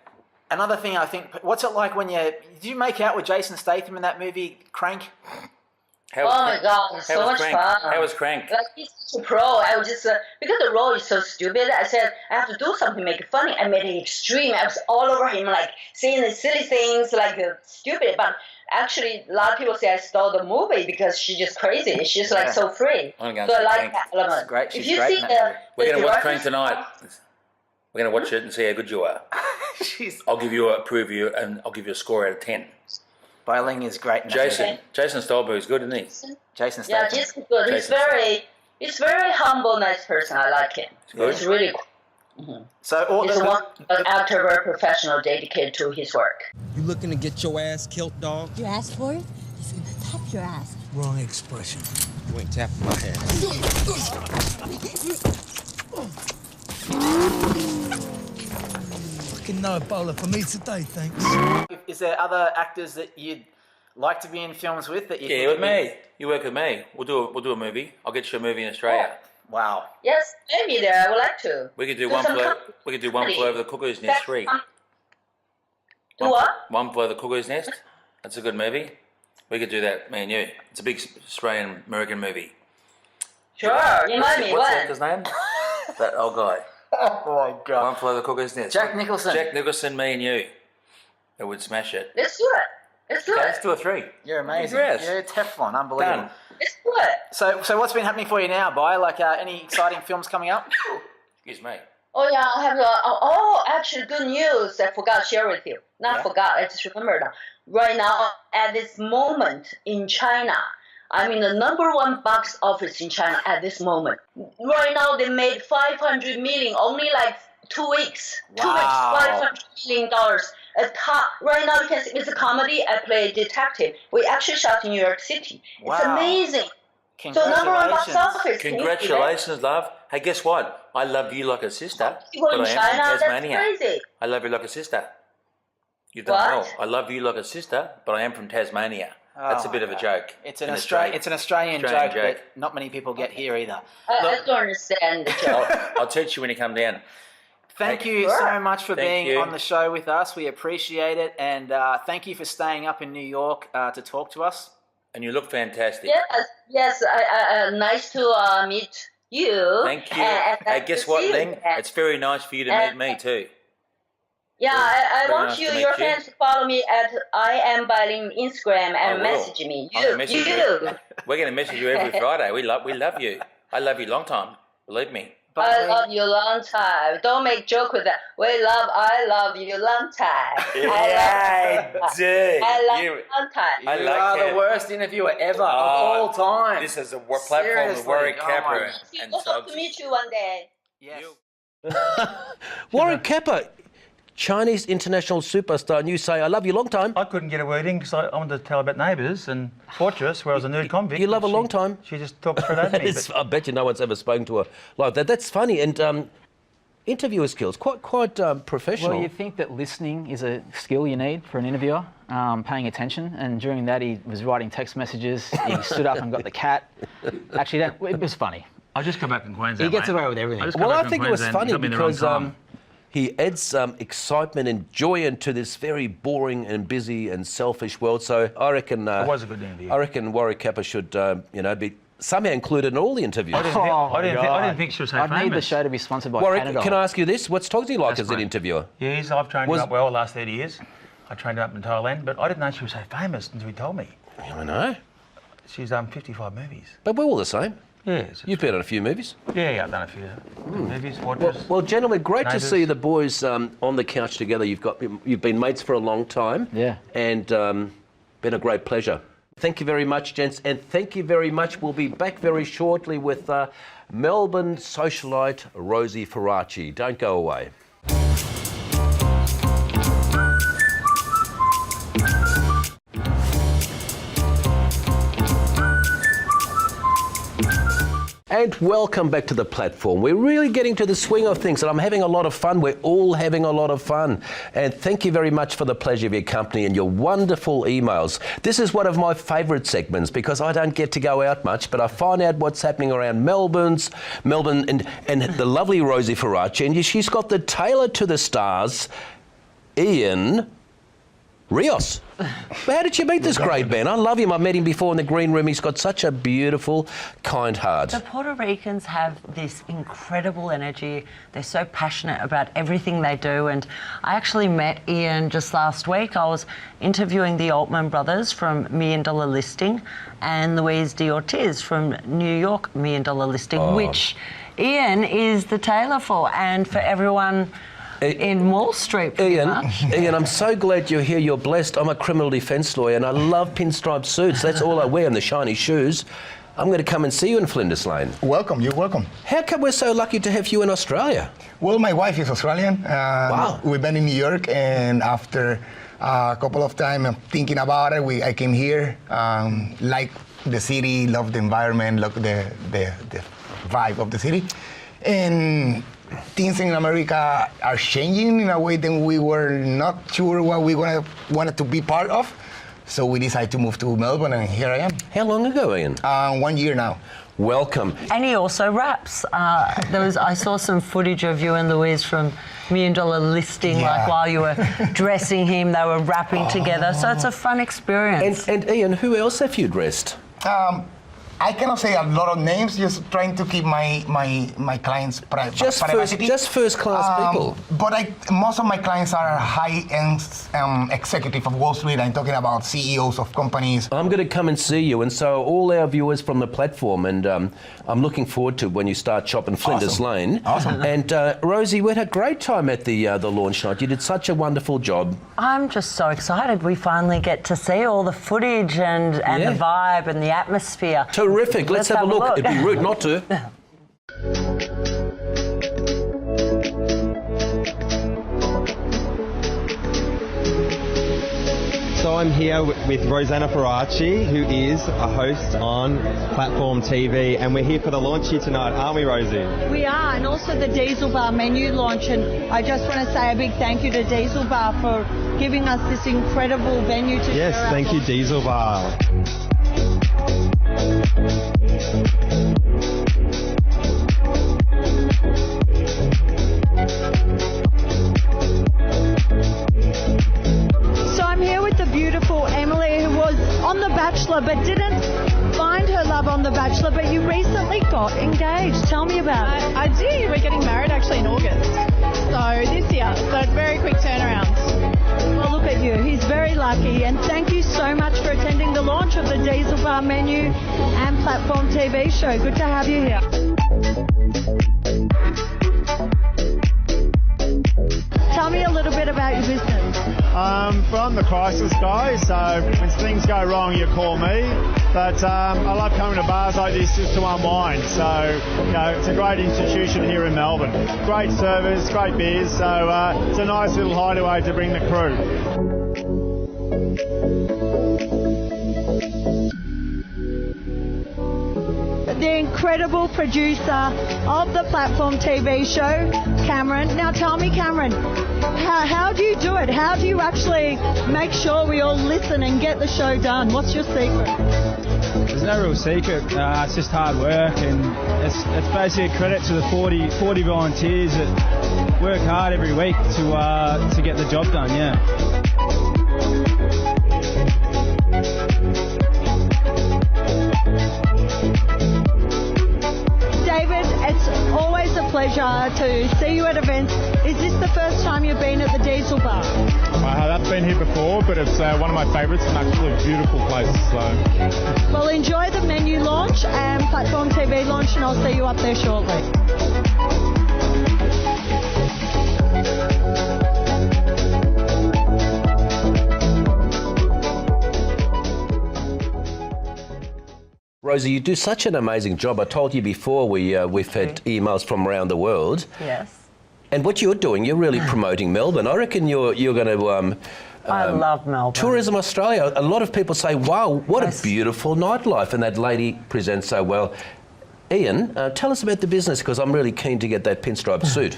Speaker 15: Another thing I think, what's it like when did you make out with Jason Statham in that movie, Crank?
Speaker 18: Oh my God, it's so much fun.
Speaker 19: How was Crank?
Speaker 18: Like, he's such a pro. I was just, because the role is so stupid, I said, I have to do something to make it funny. I made it extreme. I was all over him, like, saying the silly things, like, stupid. But actually, a lot of people say I stole the movie because she's just crazy. She's, like, so free. So I like that element.
Speaker 15: She's great. She's
Speaker 18: if you
Speaker 15: great
Speaker 18: see
Speaker 19: We're going to watch Crank tonight. We're going to watch it and see how good you are. I'll give you a score out of 10.
Speaker 15: Bai Ling is great.
Speaker 19: Jason Stolberg's good, isn't he?
Speaker 15: Jason Statham.
Speaker 18: Yeah, Jason's good. He's very humble, nice person. I like him. He's really cool.
Speaker 15: So
Speaker 18: he's an actor, very professional, dedicated to his work.
Speaker 21: You looking to get your ass killed, dog?
Speaker 22: You asked for it? He's gonna tap your ass.
Speaker 21: Wrong expression. You ain't tapping my head. Fucking no Ebola for me today, thanks.
Speaker 15: Is there other actors that you'd like to be in films with? That you
Speaker 19: with me. You work with me. We'll do a movie. I'll get you a movie in Australia.
Speaker 15: Wow.
Speaker 18: Yes, maybe there. I would like to.
Speaker 19: We could do one flew over the cuckoo's nest 3.
Speaker 18: Do what?
Speaker 19: One flew over the cuckoo's nest. That's a good movie. We could do that, me and you. It's a big Australian American movie.
Speaker 18: Sure, remind me.
Speaker 19: What's the actor's name? That old guy.
Speaker 15: Oh my God.
Speaker 19: One flew over the cuckoo's nest.
Speaker 15: Jack Nicholson.
Speaker 19: Jack Nicholson, me and you. It would smash it.
Speaker 18: Let's do it. Let's do it.
Speaker 19: Let's do a 3.
Speaker 15: You're amazing.
Speaker 19: Congrats.
Speaker 15: You're Teflon. Unbelievable.
Speaker 19: Done.
Speaker 18: Let's do it.
Speaker 15: So what's been happening for you now, Bai? Like any exciting films coming up?
Speaker 19: Excuse me.
Speaker 18: Oh yeah, I have actually good news. I forgot to share with you. Forgot. I just remembered. Right now, at this moment in China, I'm in the #1 box office in China at this moment. Right now, they made 500 million only like 2 weeks.
Speaker 15: Wow.
Speaker 18: 2 weeks, $500 million. Right now, you can see it's a comedy. I play detective. We actually shot in New York City.
Speaker 15: Wow.
Speaker 18: It's amazing. So #1 box office.
Speaker 19: Congratulations, love. Hey, guess what? I love you like a sister.
Speaker 18: People
Speaker 19: but
Speaker 18: in
Speaker 19: I am
Speaker 18: China,
Speaker 19: from Tasmania.
Speaker 18: that's crazy.
Speaker 19: I love you like a sister. You've done well. I love you like a sister, but I am from Tasmania. That's a bit of a joke.
Speaker 15: It's an Australian joke that not many people get here either.
Speaker 18: I don't understand the joke.
Speaker 19: I'll teach you when you come down.
Speaker 15: Thank you so much for being on the show with us. We appreciate it, and thank you for staying up in New York to talk to us.
Speaker 19: And you look fantastic.
Speaker 18: Yes. Nice to meet you.
Speaker 19: Thank you. Hey, guess what, Ling? It's very nice for you to meet me too.
Speaker 18: Yeah, I want
Speaker 19: nice
Speaker 18: your fans to follow me at I am Bai Ling Instagram and message me. You.
Speaker 19: We're going to message you every Friday. We love you. I love you long time. Believe me.
Speaker 18: I love you long time. Don't make joke with that. I love you long time.
Speaker 19: I do.
Speaker 18: I love you long time.
Speaker 15: You are the worst interviewer ever of all time.
Speaker 19: This is a platform of Warwick Kappa.
Speaker 18: I hope to meet you one day.
Speaker 15: Yes.
Speaker 1: Warwick Kappa, Chinese international superstar, and you say, I love you long time.
Speaker 6: I couldn't get a word in because I wanted to tell about Neighbours and Fortress, where I was a nude convict.
Speaker 1: You love a long time.
Speaker 6: She just talked straight over me.
Speaker 1: I bet you no one's ever spoken to her like that. That's funny. And interviewer skills, quite professional.
Speaker 15: Well, you think that listening is a skill you need for an interviewer, paying attention. And during that, he was writing text messages. He stood up and got the cat. Actually, it was funny.
Speaker 6: I just come back in Queensland.
Speaker 15: He gets away with everything.
Speaker 1: Well, I think it was funny because he adds excitement and joy into this very boring and busy and selfish world. So I reckon
Speaker 6: it was a good interview.
Speaker 1: I reckon Warwick Kappa should, be somehow included in all the interviews.
Speaker 6: I didn't think she was so famous.
Speaker 15: I'd need the show to be sponsored by
Speaker 1: Warwick,
Speaker 15: Panadol.
Speaker 1: can I ask you this? What's Togsy like as an interviewer?
Speaker 6: Yes, I've trained her up well the last 30 years. I trained her up in Thailand, but I didn't know she was so famous until he told me.
Speaker 1: I know.
Speaker 6: She's done 55 movies.
Speaker 1: But we're all the same.
Speaker 6: Yeah.
Speaker 1: You've been on a few movies.
Speaker 6: Yeah, I've done a few movies, watches.
Speaker 1: Well, gentlemen, great
Speaker 6: Neighbours.
Speaker 1: to see the boys on the couch together. You've been mates for a long time.
Speaker 15: Yeah.
Speaker 1: And been a great pleasure. Thank you very much, gents, and thank you very much. We'll be back very shortly with Melbourne socialite Rosie Faraci. Don't go away. And welcome back to the platform. We're really getting to the swing of things and I'm having a lot of fun. We're all having a lot of fun. And thank you very much for the pleasure of your company and your wonderful emails. This is one of my favourite segments because I don't get to go out much, but I find out what's happening around Melbourne and the lovely Rosie Faraci. And she's got the tailor to the stars, Ian Rios. How did you meet this great man? I love him. I met him before in the green room. He's got such a beautiful, kind heart.
Speaker 2: The Puerto Ricans have this incredible energy. They're so passionate about everything they do. And I actually met Ian just last week. I was interviewing the Altman brothers from Million Dollar Listing and Louise D. Ortiz from New York Million Dollar Listing, which Ian is the tailor for, and for everyone in Wall Street,
Speaker 1: Ian, I'm so glad you're here. You're blessed. I'm a criminal defence lawyer and I love pinstripe suits. That's all I wear, and the shiny shoes. I'm going to come and see you in Flinders Lane.
Speaker 5: Welcome, you're welcome.
Speaker 1: How come we're so lucky to have you in Australia?
Speaker 5: Well, my wife is Australian.
Speaker 1: Wow.
Speaker 5: We've been in New York, and after a couple of times thinking about it, I came here. Like the city, love the environment, love the vibe of the city. And things in America are changing in a way that we were not sure what we wanted to be part of. So we decided to move to Melbourne, and here I am.
Speaker 1: How long ago, Ian?
Speaker 5: 1 year now.
Speaker 1: Welcome.
Speaker 2: And he also raps. I saw some footage of you and Louise from Million Dollar Listing, like while you were dressing him, they were rapping together. So it's a fun experience.
Speaker 1: And Ian, who else have you dressed?
Speaker 5: I cannot say a lot of names, just trying to keep my clients private.
Speaker 1: Just first class people.
Speaker 5: But most of my clients are high-end executive of Wall Street. I'm talking about CEOs of companies.
Speaker 1: I'm going to come and see you, and so all our viewers from the platform, and I'm looking forward to when you start shopping Flinders Lane.
Speaker 5: Awesome.
Speaker 1: And Rosie, we had a great time at the launch night. You did such a wonderful job.
Speaker 2: I'm just so excited. We finally get to see all the footage and the vibe and the atmosphere.
Speaker 1: Terrific. Let's have a look. It'd be rude not to.
Speaker 23: So I'm here with Rosanna Faraci, who is a host on Platform TV, and we're here for the launch here tonight, aren't we, Rosie?
Speaker 24: We are, and also the Diesel Bar menu launch, and I just want to say a big thank you to Diesel Bar for giving us this incredible venue to
Speaker 23: Yes,
Speaker 24: share our
Speaker 23: thank you, Diesel Bar.
Speaker 24: So I'm here with the beautiful Emily, who was on The Bachelor but didn't find her love on The Bachelor, but you recently got engaged. Tell me about it.
Speaker 25: I did. We're getting married actually in August. So this year. So it's very quick turnaround.
Speaker 24: Well, look at you. He's very lucky. And thank you so much for attending the launch of the Diesel Bar menu and Platform TV show. Good to have you here. Tell me a little bit about your business.
Speaker 26: I'm the crisis guy, so when things go wrong, you call me. But I love coming to bars like this just to unwind. So, you know, it's a great institution here in Melbourne. Great service, great beers, so it's a nice little hideaway to bring the crew.
Speaker 24: The incredible producer of the Platform TV show, Cameron. Now tell me, Cameron, how do you do it? How do you actually make sure we all listen and get the show done? What's your secret?
Speaker 27: There's no real secret. It's just hard work, and it's basically a credit to the 40 volunteers that work hard every week to get the job done, yeah.
Speaker 24: pleasure to see you at events. Is this the first time you've been at the Diesel Bar?
Speaker 26: I have been here before, but it's one of my favourites and absolutely beautiful place. So,
Speaker 24: well, enjoy the menu launch and Platform TV launch, and I'll see you up there shortly.
Speaker 1: Rosie, you do such an amazing job. I told you before we've had emails from around the world.
Speaker 2: Yes.
Speaker 1: And what you're doing, you're really promoting Melbourne. I reckon you're going to...
Speaker 2: I love Melbourne.
Speaker 1: Tourism Australia. A lot of people say, wow, what a beautiful nightlife. And that lady presents so well. Ian, tell us about the business, because I'm really keen to get that pinstripe suit.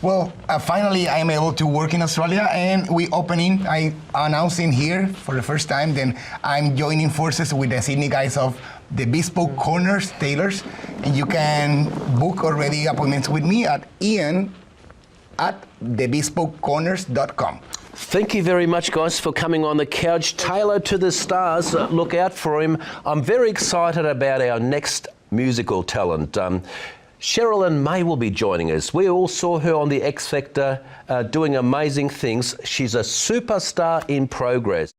Speaker 5: Well, finally I am able to work in Australia, and I announcing here for the first time, then I'm joining forces with the Sydney guys of the Bespoke Corners Tailors, and you can book already appointments with me at ian@thebespokecorners.com.
Speaker 1: Thank you very much, guys, for coming on the couch. Tailor to the stars. Look out for him. I'm very excited about our next musical talent. Sherilyn May will be joining us. We all saw her on the X Factor doing amazing things. She's a superstar in progress.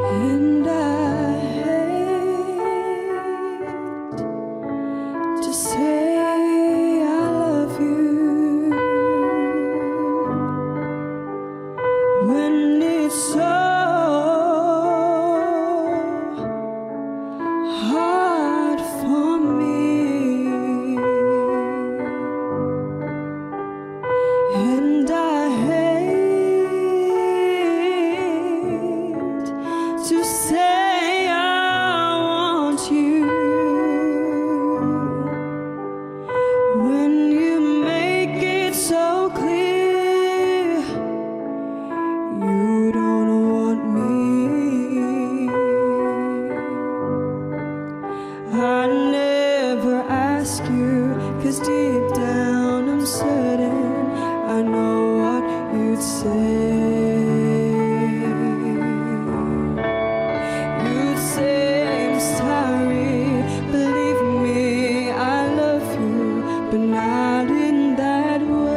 Speaker 3: And I hate to say I love you when it's so hard for me, and I hate to say I want you when you make it so clear you don't want me. I never ask you, 'cause deep down I'm certain I know what you'd say. You'd say I'm sorry, believe me, I love you, but not in that way.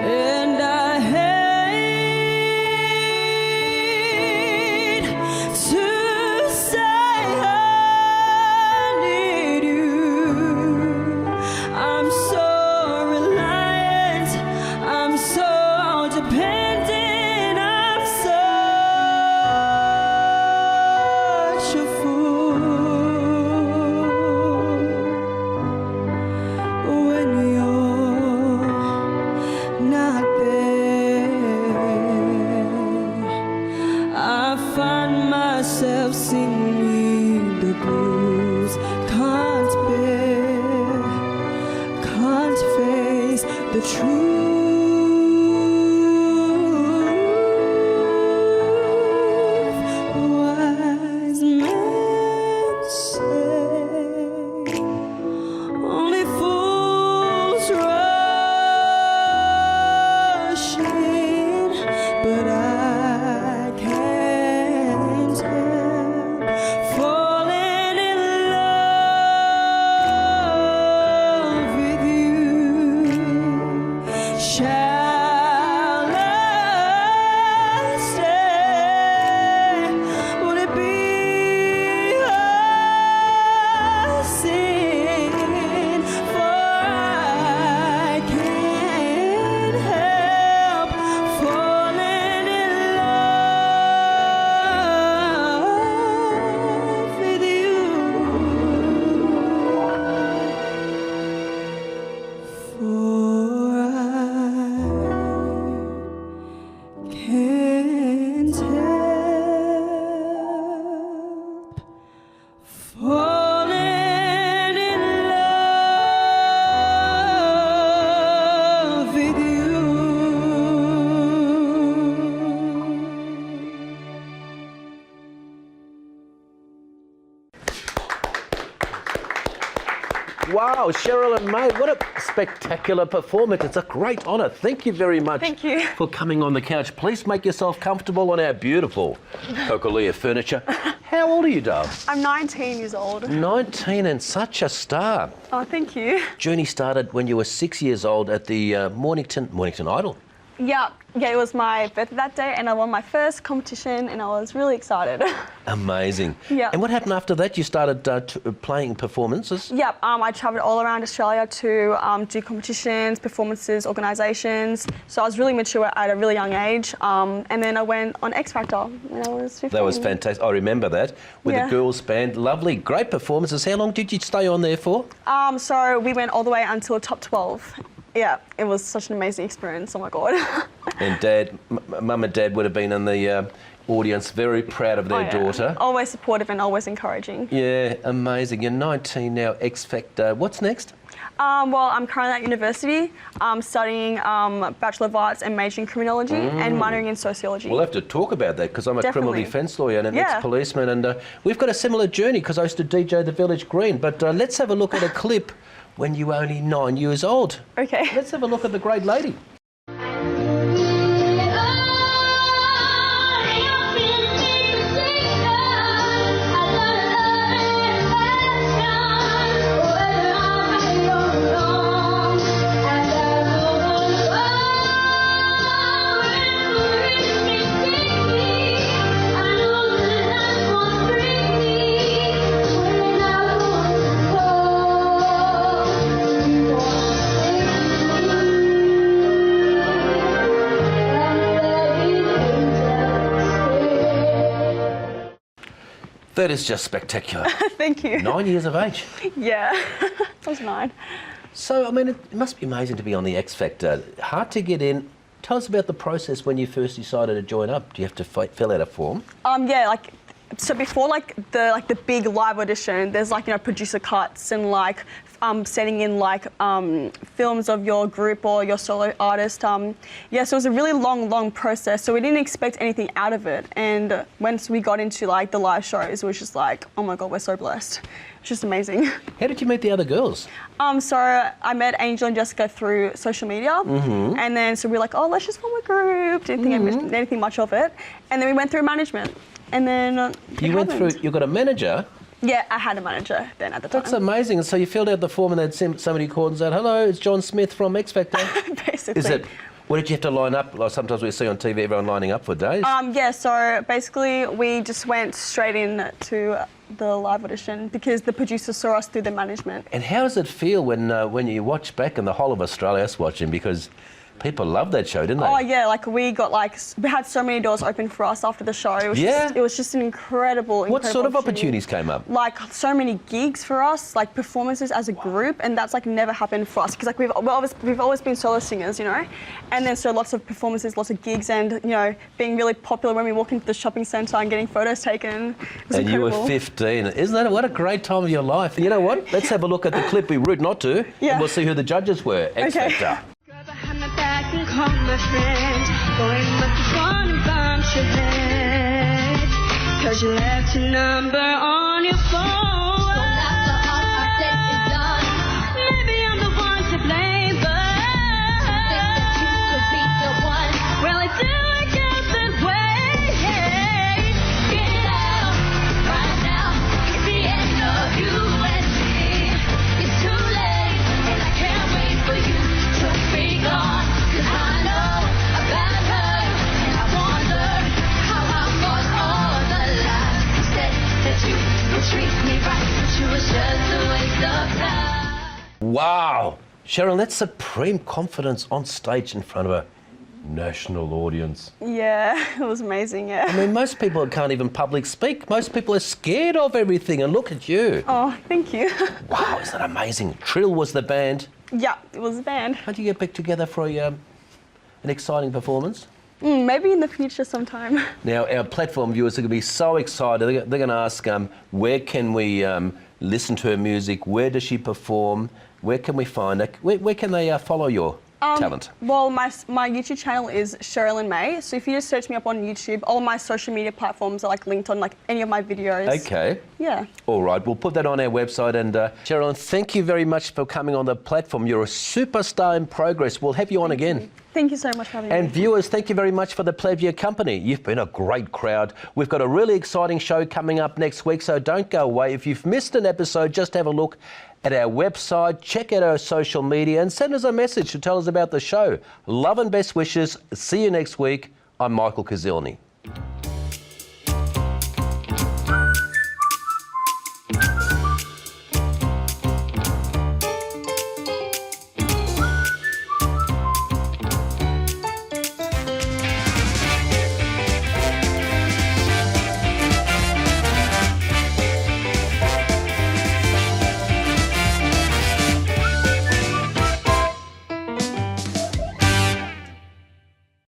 Speaker 3: And I hate to say I need you. I'm so reliant, I'm so dependent, I'm such a fool when you're not there. I find myself singing the blues, can't bear, can't face the truth. Wise men say only fools rush in, but I can't help falling in love with you.
Speaker 1: Wow, Cheryl and May, what a spectacular performance. It's a great honour. Thank you very much for coming on the couch. Please make yourself comfortable on our beautiful Cocalia furniture. How old are you, Dove?
Speaker 4: I'm 19 years old.
Speaker 1: 19 and such a star.
Speaker 4: Oh, thank you.
Speaker 1: Journey started when you were 6 years old at the Mornington Idol.
Speaker 4: Yeah, it was my birthday that day and I won my first competition and I was really excited.
Speaker 1: Amazing.
Speaker 4: Yeah.
Speaker 1: And what happened after that? You started playing performances?
Speaker 4: Yep, I travelled all around Australia to do competitions, performances, organisations. So I was really mature at a really young age. And then I went on X Factor when I was 15.
Speaker 1: That was fantastic. I remember that with the girls band. Lovely, great performances. How long did you stay on there for?
Speaker 4: So we went all the way until top 12. Yeah, it was such an amazing experience. Oh my God.
Speaker 1: And Dad, Mum and Dad would have been in the audience, very proud of their daughter.
Speaker 4: Always supportive and always encouraging.
Speaker 1: Yeah, amazing. You're 19 now, X Factor. What's next?
Speaker 4: Well, I'm currently at university studying Bachelor of Arts and majoring in criminology and minoring in sociology.
Speaker 1: We'll have to talk about that because I'm a criminal defence lawyer and an ex-policeman, and we've got a similar journey because I used to DJ the Village Green. But let's have a look at a clip when you were only 9 years old.
Speaker 4: Okay.
Speaker 1: Let's have a look at the great lady. That is just spectacular.
Speaker 4: Thank you.
Speaker 1: 9 years of age.
Speaker 4: Yeah, I was 9.
Speaker 1: So, I mean, it must be amazing to be on the X Factor. Hard to get in. Tell us about the process when you first decided to join up. Do you have to fill out a form?
Speaker 4: Yeah, so before the big live audition, there's producer cuts and sending in films of your group or your solo artist. So it was a really long process. So we didn't expect anything out of it. And once we got into the live shows, it was just oh my God, we're so blessed. It's just amazing.
Speaker 1: How did you meet the other girls?
Speaker 4: So I met Angel and Jessica through social media. And then so we were like, oh, let's just form a group. Didn't think anything much of it. And then we went through management. And then
Speaker 1: you got a manager?
Speaker 4: Yeah, I had a manager then at the time.
Speaker 1: That's amazing. And so you filled out the form and they'd send somebody called and said, hello, it's John Smith from X Factor.
Speaker 4: Basically.
Speaker 1: What did you have to line up? Like sometimes we see on TV everyone lining up for days.
Speaker 4: So basically we just went straight in to the live audition because the producer saw us through the management.
Speaker 1: And how does it feel when you watch back and the whole of Australia's watching? Because people loved that show, didn't they?
Speaker 4: Oh yeah, we had so many doors open for us after the show. It was just an incredible
Speaker 1: What sort of opportunities came up?
Speaker 4: So many gigs for us, performances as a group, and that's never happened for us because we've always been solo singers, you know. And then so lots of performances, lots of gigs, and being really popular when we walk into the shopping centre and getting photos taken. It was incredible.
Speaker 1: You were 15. Isn't that what a great time of your life? You know what? Let's have a look at the clip. We rude not to, and we'll see who the judges were. X Factor.
Speaker 3: And call my friends, boy, you must be fun and bump your head, 'cause you left your number on your phone. So after all I said is done, maybe I'm the one to blame, but I think that you could be the one. Well, I do, I guess that way. Get it out right now. It's the end of you and me. It's too late, and I can't wait for you to be gone.
Speaker 1: Wow. Sharon, that's supreme confidence on stage in front of a national audience.
Speaker 4: Yeah, it was amazing, yeah.
Speaker 1: I mean, most people can't even public speak. Most people are scared of everything, and look at you.
Speaker 4: Oh, thank you.
Speaker 1: Wow, isn't that amazing? Trill was the band.
Speaker 4: Yeah, it was a band.
Speaker 1: How'd you get back together for an exciting performance?
Speaker 4: Maybe in the future sometime.
Speaker 1: Now, our platform viewers are going to be so excited. They're going to ask, where can we listen to her music? Where does she perform? Where can we find her? Where can they follow your talent?
Speaker 4: Well, my YouTube channel is Sherilyn May. So if you just search me up on YouTube, all my social media platforms are like linked on like any of my videos.
Speaker 1: Okay.
Speaker 4: Yeah.
Speaker 1: All right, we'll put that on our website. And Sherilyn, thank you very much for coming on the platform. You're a superstar in progress. We'll have you on again.
Speaker 4: Thank you so much for having me.
Speaker 1: And viewers, thank you very much for the pleasure of your company. You've been a great crowd. We've got a really exciting show coming up next week, so don't go away. If you've missed an episode, just have a look at our website, check out our social media, and send us a message to tell us about the show. Love and best wishes. See you next week. I'm Michael Kazilny.